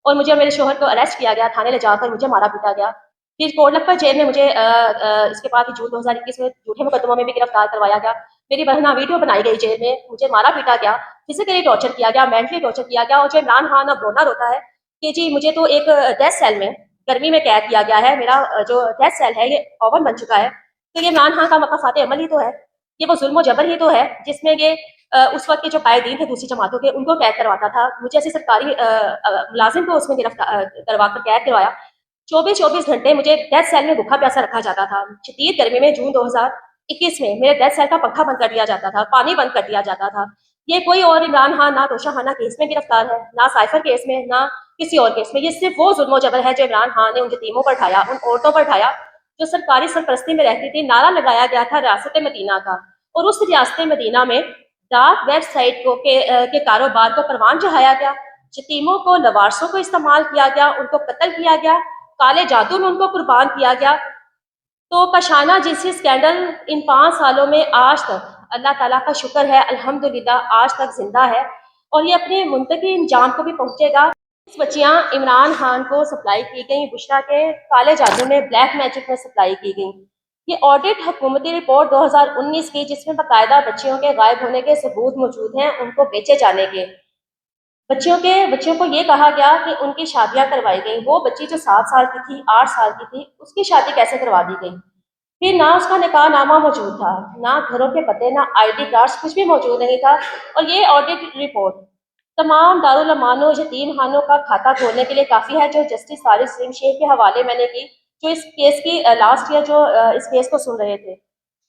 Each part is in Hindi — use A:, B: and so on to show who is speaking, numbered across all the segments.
A: और मुझे और मेरे शोहर को अरेस्ट किया गया, थाने ले जाकर मुझे मारा पीटा गया। फिर कोटलखपत जेल में मुझे इसके बाद जून 2021 में झूठे मुकदमों में भी गिरफ्तार करवाया गया। मेरी बहना वीडियो बनाई गई जेल में, मुझे मारा पीटा गया, फिजिकली टॉर्चर किया गया, मेंटली टॉर्चर किया गया। और जो इमरान खान अब रोना रोता है कि जी मुझे तो एक डेथ सेल में गर्मी में कैद किया गया है, मेरा जो डेथ सेल है ये ओवन बन चुका है। तो ये इमरान खान का मकाफाते अमल ही तो है, ये वो जुल्म जबर ही तो है जिसमें ये उस वक्त के जो कायदीन थे दूसरी जमातों के उनको कैद करवाता था। मुझे ऐसे सरकारी मुलाजिम को उसमें गिरफ्तार करवा कर कैद करवाया। 24-24 घंटे मुझे डेथ सेल में भूखा प्यासा रखा जाता था। शदीद गर्मी में जून 2021 में मेरे डेथ सेल का पंखा बंद कर दिया जाता था, पानी बंद कर दिया जाता था। ये कोई और इमरान खान ना तोशाखाना केस में गिरफ्तार है, ना साइफर केस में, ना किसी और केस में। ये सिर्फ वो जुल्म जबर है जो इमरान खान ने उन यतीमों पर ढाया, उन औरतों पर ढाया जो सरकारी सरपरस्ती में रहती थी। नारा लगाया गया था रियासत मदीना का, और उस रियासत मदीना में डार्क वेबसाइट के कारोबार को परवान चढ़ाया गया। यतीमों को, लवारसों को इस्तेमाल किया गया, उनको कत्ल किया गया, काले जादू में उनको कुर्बान किया गया। तो कशाना जिसी स्कैंडल इन 5 सालों में आज तक अल्लाह ताला का शुक्र है अल्हम्दुलिल्लाह आज तक जिंदा है, और ये अपने मुंतकी इंजाम को भी पहुंचेगा। बच्चियां इमरान खान को सप्लाई की गई, बुशरा के काले जादू में, ब्लैक मैजिक में सप्लाई की गई। ये ऑडिट हुकूमती रिपोर्ट 2019 की, जिसमें बाकायदा बच्चियों के गायब होने के सबूत मौजूद हैं, उनको बेचे जाने के। बच्चियों को ये कहा गया कि उनकी शादियां करवाई गई। वो बच्ची जो 7 साल की थी, 8 साल की थी, उसकी शादी कैसे करवा दी गई? फिर ना उसका निकाह नामा मौजूद था, ना घरों के पते, ना आईडी कार्ड्स, कुछ भी मौजूद नहीं था। और ये ऑडिट रिपोर्ट तमाम दारुल अमानों यतीम खानों का खाता खोलने के लिए काफ़ी है, जो जस्टिस तारिक सलीम शेख के हवाले मैंने की, जो इस केस की लास्ट ईयर जो इस केस को सुन रहे थे।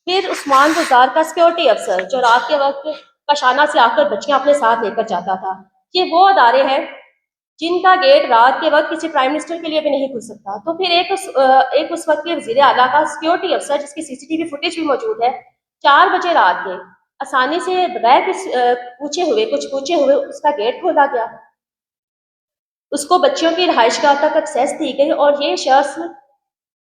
A: फिर उस्मान गुजार का सिक्योरिटी अफसर जो रात के वक्त कशाना से आकर बच्चियां अपने साथ लेकर जाता था। ये वो अदारे हैं जिनका गेट रात के वक्त किसी प्राइम मिनिस्टर के लिए भी नहीं खुल सकता। तो फिर एक उस वक्त के वजीर आला का सिक्योरिटी अफसर, जिसकी सीसीटीवी फुटेज भी मौजूद है, 4 बजे रात के आसानी से बगैर कुछ पूछे हुए उसका गेट खोला गया, उसको बच्चियों की रिहाइशगाह तक एक्सेस दी गई। और ये शख्स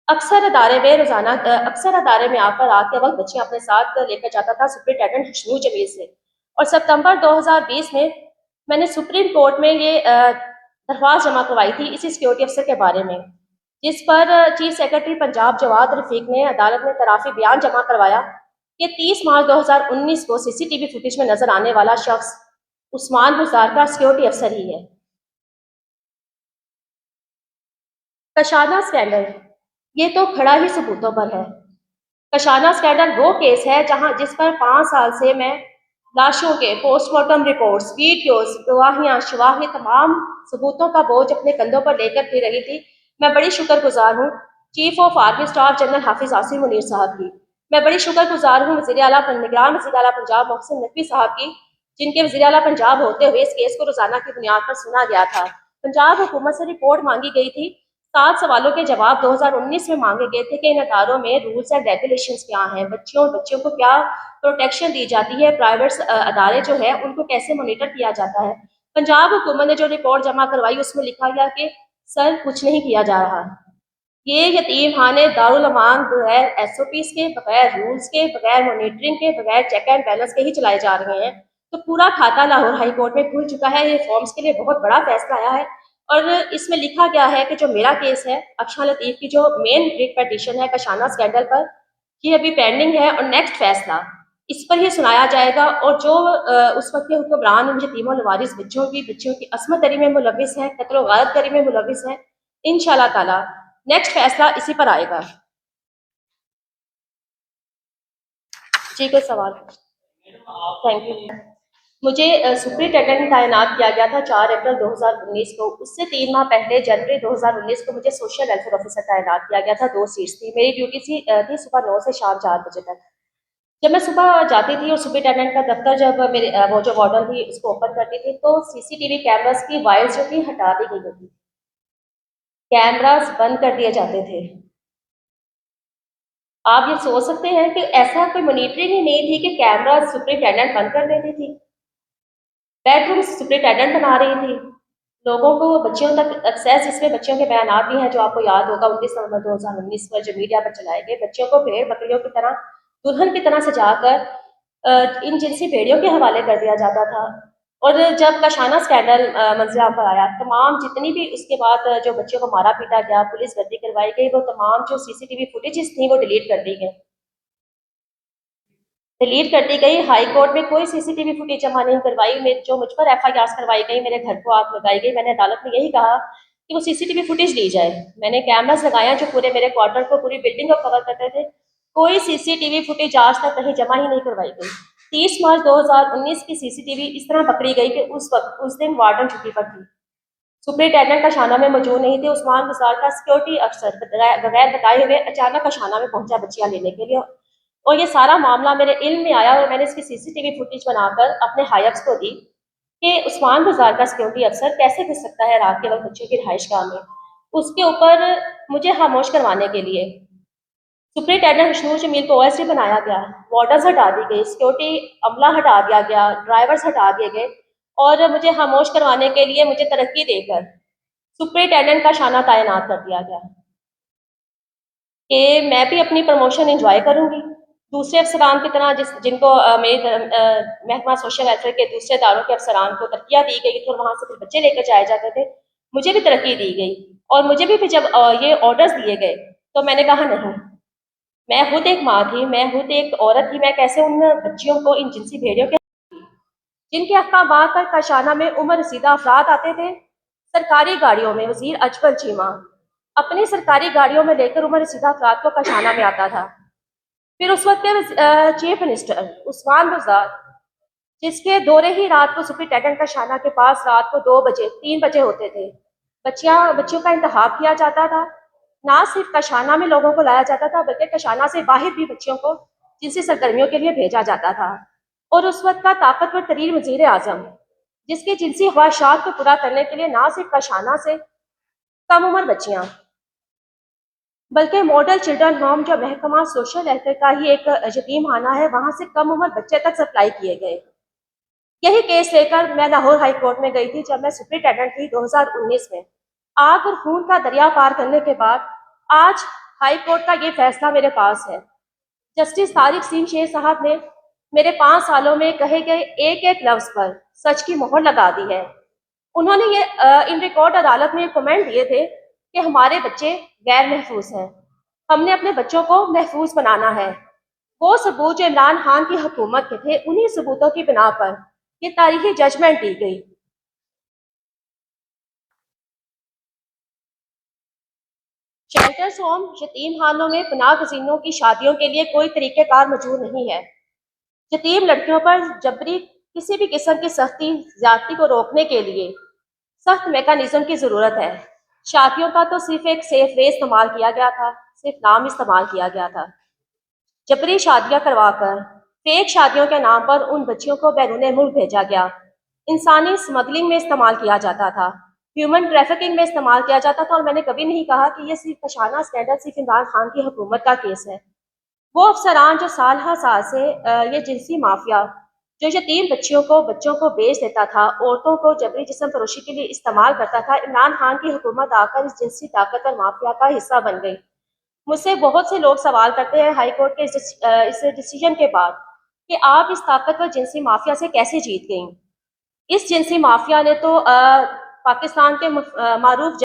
A: अक्सर अदारे में आकर रात के वक्त बच्चियां अपने साथ लेकर जाता था, सुप्रिंटेंडेंट हशनू जमील से। और सितंबर 2020 में मैंने सुप्रीम कोर्ट में ये दरख्वास्त जमा करवाई थी इसी सिक्योरिटी अफसर के बारे में, जिस पर चीफ सेक्रेटरी पंजाब जवाद रफीक ने अदालत में तराफी बयान जमा करवाया कि 30 मार्च 2019 को सीसीटीवी फुटेज में नजर आने वाला शख्स उस्मान गुजार का सिक्योरिटी अफसर ही है। कशाना स्कैंडल ये तो खड़ा ही सबूतों पर है। कशाना स्कैंडल वो केस है जहां जिस पर 5 साल से मैं लाशों के पोस्टमार्टम रिपोर्ट्स, वीडियोस, गवाहियां, शवाहिद, तमाम सबूतों का बोझ अपने कंधों पर लेकर फिर रही थी। मैं बड़ी शुक्रगुजार हूँ chief of army staff general Hafiz Asim Munir साहब की। मैं बड़ी शुक्रगुजार हूँ निगरान वज़ीर आला पंजाब मोहसिन नकवी साहब की, जिनके वज़ीर आला पंजाब होते हुए इस केस को रोजाना की बुनियाद पर सुना गया था। पंजाब हुकूमत से रिपोर्ट मांगी गई थी, 7 सवालों के जवाब 2019 में मांगे गए थे कि इन अदारों में रूल्स एंड रेगुलेशंस क्या हैं, बच्चियों को क्या प्रोटेक्शन दी जाती है, प्राइवेट अदारे जो है उनको कैसे मॉनिटर किया जाता है। पंजाब हुकूमत ने जो रिपोर्ट जमा करवाई उसमें लिखा गया कि सर कुछ नहीं किया जा रहा, ये यतीम खाने दारुल अमान बगैर एसओपीज के, बगैर रूल्स के, बगैर मॉनिटरिंग के, बगैर चेक एंड बैलेंस के ही चलाए जा रहे हैं। तो पूरा खाता लाहौर हाई कोर्ट में खुल चुका है। ये फॉर्म्स के लिए बहुत बड़ा फैसला आया है, और इसमें लिखा गया है कि जो मेरा केस है अक्षरा लतीफ की, जो मेन रिट पिटीशन है कशाना स्कैंडल पर, ये अभी पेंडिंग है, और नेक्स्ट फैसला इस पर ही सुनाया जाएगा। और जो उस वक्त के हुक्मरान इन यतीमों लवारिस बच्चियों की असमत दरी में मुलविस है, कत्ल गारत दरी में मुलविस है, इंशाल्लाह ताला नेक्स्ट फैसला इसी पर आएगा। जी कोई सवाल? Thank you. मुझे सुप्रिंटेंडेंट तैनात किया गया था 4 अप्रैल 2019 को। उससे 3 माह पहले जनवरी 2019 को मुझे सोशल वेलफेयर ऑफिसर तैनात किया गया था। 2 सीट्स थी। मेरी ड्यूटी थी सुबह 9 से शाम 4 बजे तक। जब मैं सुबह जाती थी और सुप्रिंटेंडेंट का दफ्तर जब मेरे वो जो वार्डन थी उसको ओपन करती थी, तो सीसीटीवी कैमरास की वायर्स जो थी हटा दी गई होती, कैमरास बंद कर दिए जाते थे। आप ये सोच सकते हैं कि ऐसा कोई मॉनिटरिंग ही नहीं थी कि कैमरा सुप्रिंटेंडेंट बंद कर देती थी, बेडरूम सुप्रिंटेंडेंट बना रही थी, लोगों को बच्चियों तक एक्सेस, इसमें बच्चियों के बयान भी हैं जो आपको याद होगा 19 नवंबर 2019 पर जो मीडिया पर चलाए गए। बच्चियों को भेड़ बकरियों की तरह, दुल्हन की तरह सजाकर इन जिनसी भेड़ियों के हवाले कर दिया जाता था। और जब कशाना स्कैंडल मंजर पर आया, तमाम जितनी भी उसके बाद जो बच्चों को मारा पीटा गया, पुलिस गर्दी करवाई गई, वो तमाम जो सीसीटीवी फुटेजेस थी वो डिलीट कर दी गई। हाई कोर्ट में कोई सीसीटीवी फुटेज जमा नहीं करवाई। जो मुझ पर एफआईआर करवाई गई, मेरे घर को आग लगाई गई। मैंने अदालत में यही कहा कि वो सीसीटीवी फुटेज ली जाए। मैंने कैमरास लगाया जो पूरे मेरे क्वार्टर को, पूरी बिल्डिंग को कवर करते थे। कोई सीसीटीवी फुटेज आज तक कहीं जमा ही नहीं करवाई गई। 30 मार्च 2019 की सीसीटीवी इस तरह पकड़ी गई कि उस दिन वार्डन छुट्टी पर थी। सुपरिटेंडेंट का शाना में मौजूद नहीं थे। उस्मान गुजार का सिक्योरिटी अफसर बगैर बताए हुए अचानक का शाना में पहुंचा बच्चियां लेने के लिए, और ये सारा मामला मेरे इल्म में आया और मैंने इसकी सीसीटीवी फुटेज बनाकर अपने हायब्स को दी कि उस्मान गुजार का सिक्योरिटी अफसर कैसे घुस सकता है रात के वक्त बच्चों की रिहाइश गाह में। उसके ऊपर मुझे खामोश करवाने के लिए सुपरिटेंडेंट हशनूर जमील को ओएसडी बनाया गया, वार्डन्स हटा दी गई, सिक्योरिटी अमला हटा दिया गया, ड्राइवर्स हटा दिए गए, और मुझे खामोश करवाने के लिए मुझे तरक्की देकर सुपरिटेंडेंट का शाना तैनात कर दिया गया कि मैं भी अपनी प्रमोशन एंजॉय करूंगी दूसरे अफसरान की तरह, जिनको मेरे महकमा सोशल वेलफेयर के दूसरे इदारों के अफसरान को तरक्कियाँ दी गई थी और वहाँ से फिर बच्चे लेकर जाए जाते थे। मुझे भी तरक्की दी गई, और मुझे भी जब ये ऑर्डर्स दिए गए तो मैंने कहा नहीं, मैं खुद एक माँ थी, मैं खुद एक औरत थी, मैं कैसे उन बच्चियों को इन जिनसी भेड़ियों के जिनके अहकाम पर कशाना में उम्र रसीदा अफराद आते थे सरकारी गाड़ियों में। वजीर अजमल चीमा अपनी सरकारी गाड़ियों में लेकर उम्र रसीदा अफराद को कशाना में आता था। फिर उस वक्त के चीफ मिनिस्टर उस्मान गुजार, जिसके दौरे ही रात को सुपरिटेंडेंट का शाना के पास रात को 2 बजे 3 बजे होते थे। बच्चियों का इंतखाब किया जाता था। ना सिर्फ कशाना में लोगों को लाया जाता था, बल्कि कशाना से बाहर भी बच्चियों को जिनसी सरगर्मियों के लिए भेजा जाता था। और उस वक्त का ताकतवर तरीन वजीर आजम, जिसकी जिनसी ख्वाहिशात को पूरा करने के लिए ना सिर्फ कशाना से कम उम्र बच्चियां, बल्कि मॉडल चिल्ड्रन होम जो महकमा सोशल वेलफेयर का ही एक यतीम खाना है, वहां से कम उम्र बच्चे तक सप्लाई किए गए। यही केस लेकर मैं लाहौर हाई कोर्ट में गई थी जब मैं सुपरिटेंडेंट थी 2019 में। आग और खून का दरिया पार करने के बाद आज हाई कोर्ट का ये फैसला मेरे पास है। जस्टिस तारिक सिंह शेख साहब ने मेरे 5 सालों में कहे गए एक एक लफ्ज पर सच की मोहर लगा दी है। उन्होंने ये इन रिकॉर्ड अदालत में कमेंट दिए थे कि हमारे बच्चे गैर महफूज हैं, हमने अपने बच्चों को महफूज बनाना है। वो सबूत जो इमरान खान की हुकूमत के थे, उन्हीं सबूतों की बिना पर ये तारीखी जजमेंट दी गई। शेल्टर्स होम यतीम खानों में पनाह गजीनों की शादियों के लिए कोई तरीक़ेकार मौजूद नहीं है। यतीम लड़कियों पर जबरी किसी भी किस्म की सख्ती ज्यादती को रोकने के लिए सख्त मेकानिज्म की जरूरत है। शादियों का तो सिर्फ एक सेफ वे इस्तेमाल किया गया था, सिर्फ नाम इस्तेमाल किया गया था। जबरी शादियां करवाकर फेक शादियों के नाम पर उन बच्चियों को बैरून मुल्क भेजा गया। इंसानी स्मगलिंग में इस्तेमाल किया जाता था, ह्यूमन ट्रैफिकिंग में इस्तेमाल किया जाता था। और मैंने कभी नहीं कहा कि ये सिर्फ कशाना स्कैंडल सिर्फ इमरान खान की हुकूमत का केस है। वो अफसरान जो साल हर साल से ये जिनसी माफिया जो यतीम बच्चों को बेच देता था, औरतों को जबरी जिस्म फरोशी के लिए इस्तेमाल करता था, इमरान खान की हुकूमत आकर इस जिनसी ताकतवर माफिया का हिस्सा बन गई। मुझसे बहुत से लोग सवाल करते हैं हाई कोर्ट के इस डिसीजन के बाद कि आप इस ताकतवर जिनसी माफिया से कैसे जीत गई। इस जिनसी माफिया ने तो पाकिस्तान के मारूफ